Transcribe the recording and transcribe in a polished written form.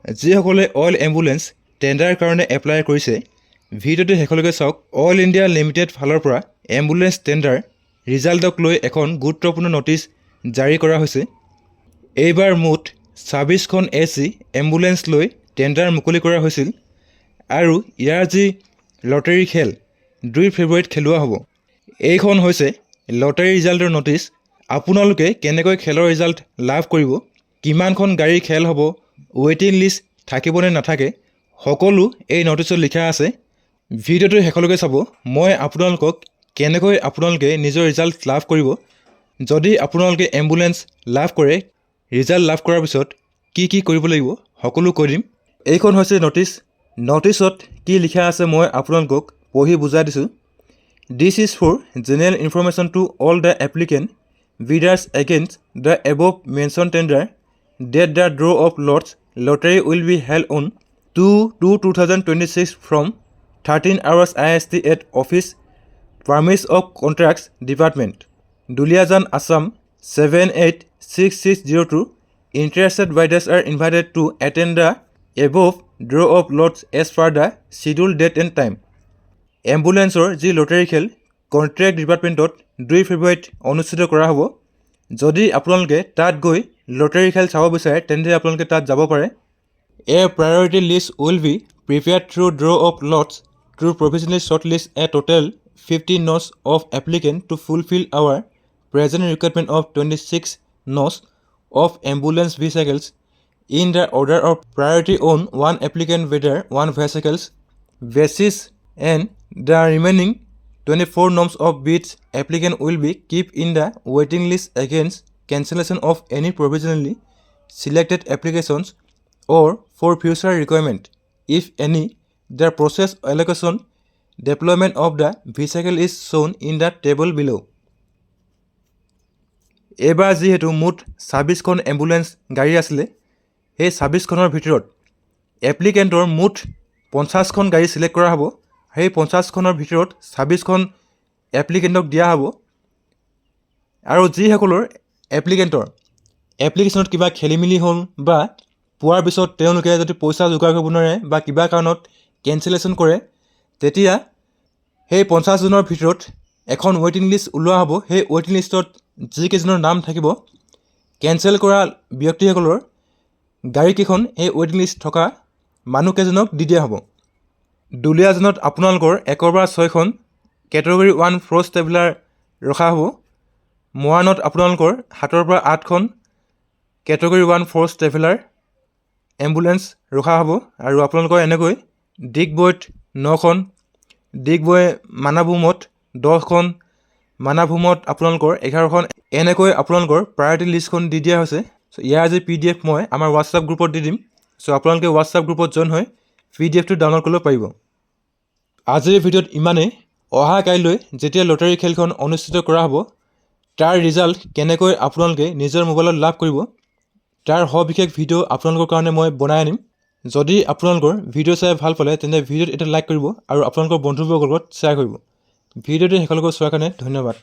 যিসকলে oil ambulance টেণ্ডাৰৰ কাৰণে apply কৰিছে ভিডিঅ'টো শেষলৈকে চাওক। অইল ইণ্ডিয়া লিমিটেড ফালৰ পৰা এম্বুলেন্স টেণ্ডাৰ ৰিজাল্টক লৈ এখন গুৰুত্বপূৰ্ণ নটিচ জাৰি কৰা হৈছে। এইবাৰ মুঠ 26খন AC এম্বুলেন্স লৈ টেণ্ডাৰ মুকলি কৰা হৈছিল আৰু ইয়াৰ যি লটাৰী খেল 2 ফেব্ৰুৱাৰীত খেলোৱা হ'ব। এইখন হৈছে লটাৰী ৰিজাল্টৰ নটিচ। আপোনালোকে কেনেকৈ খেলৰ ৰিজাল্ট লাভ কৰিব, কিমানখন গাড়ীৰ খেল হ'ব, ৱেইটিং লিষ্ট থাকিবনে নাথাকে, সকলো এই নটিচত লিখা আছে। ভিডিঅ'টো শেষলৈকে চাব। মই আপোনালোকক কেনেকৈ আপোনালোকে নিজৰ ৰিজাল্ট লাভ কৰিব, যদি আপোনালোকে এম্বুলেন্স লাভ কৰে, ৰিজাল্ট লাভ কৰাৰ পিছত কি কি কৰিব লাগিব সকলো কৈ দিম। এইখন হৈছে নটিচ। নটিচত কি লিখা আছে মই আপোনালোকক পঢ়ি বুজাই দিছোঁ। This is for general information to all the applicant bidders against the above mentioned tender that the draw of lots lottery will be held on 2/2/2026 from 13 hours IST at Office Permits of Contracts Department, Duliajan, Assam 786602. Interested bidders are invited to attend the above draw of lots as per the scheduled date and time. এম্বুলেন্সৰ যি lottery খেল contract ডিপাৰ্টমেণ্টত 2 ফেব্ৰুৱাৰীত অনুষ্ঠিত কৰা হ'ব। যদি আপোনালোকে তাত গৈ লটাৰী খেল চাব বিচাৰে তেন্তে আপোনালোকে তাত যাব পাৰে। A priority list will be prepared through draw of lots to provisionally shortlist a total 50 notes of applicant to fulfill our present requirement of 26 notes of ambulance vehicles in the order of priority on one applicant bidder, one vehicles basis, and the remaining 24 notes of bids applicant will be kept in the waiting list against cancellation of any provisionally selected applications or for future requirement, if any. The process allocation deployment of the vehicle is shown in the table below. এইবাৰ যিহেতু মুঠ 26খন ambulance গাড়ী আছিলে, সেই 26খনৰ ভিতৰত এপ্লিকেণ্টৰ মুঠ 50খন গাড়ী select কৰা হ'ব। সেই 50খনৰ ভিতৰত 26খন এপ্লিকেণ্টক দিয়া হ'ব। আৰু যিসকলৰ এপ্লিকেশ্যনত কিবা খেলি মেলি হ'ল বা পোৱাৰ পিছত তেওঁলোকে যদি পইচা যোগাৰ কৰিব নোৱাৰে বা কিবা কাৰণত কেঞ্চেলেশ্যন কৰে, তেতিয়া সেই 50জনৰ ভিতৰত এখন ৱেইটিং লিষ্ট ওলোৱা হ'ব। সেই ৱেইটিং লিষ্টত যিকেইজনৰ নাম থাকিব, কেঞ্চেল কৰা ব্যক্তিসকলৰ গাড়ীকেইখন সেই ৱেইটিং লিষ্ট থকা মানুহকেইজনক দি দিয়া হ'ব। দুলীয়াজনত আপোনালোকৰ 1ৰ পৰা 6খন কেটেগৰী 1 ফ'ৰ্চ ট্ৰেভেলাৰ ৰখা হ'ব। মৰাণত আপোনালোকৰ 7ৰ পৰা 8খন কেটেগৰী 1 ফ'ৰ্চ ট্ৰেভেলাৰ এম্বুলেন্স ৰখা হ'ব। আৰু আপোনালোকৰ এনেকৈ ডিগবৈত 9খন, ডিগবৈ মানাভূমত 10খন, মানাভূমত আপোনালোকৰ 11খন, এনেকৈ আপোনালোকৰ প্ৰায়ৰিটি লিষ্টখন দি দিয়া হৈছে। চ' ইয়াৰ যি PDF মই আমাৰ হোৱাটছআপ গ্ৰুপত দি দিম। চ' আপোনালোকে হোৱাটছআপ গ্ৰুপত জইন হৈ PDFটো ডাউনলোড কৰিব পাৰিব। আজিৰ ভিডিঅ'ত ইমানেই। অহা কাইলৈ যেতিয়া লটাৰী খেলখন অনুষ্ঠিত কৰা হ'ব, তাৰ ৰিজাল্ট কেনেকৈ আপোনালোকে নিজৰ মোবাইলত লাভ কৰিব, তাৰ সবিশেষ ভিডিঅ' আপোনালোকৰ কাৰণে মই বনাই আনিম। যদি আপোনালোকৰ ভিডিঅ' চাই ভাল পালে তেন্তে ভিডিঅ'ত এটা লাইক কৰিব আৰু আপোনালোকৰ বন্ধুবৰ্গৰ লগত শ্বেয়াৰ কৰিব। ভিডিঅ'টো শেষলৈকে চোৱাৰ কাৰণে ধন্যবাদ।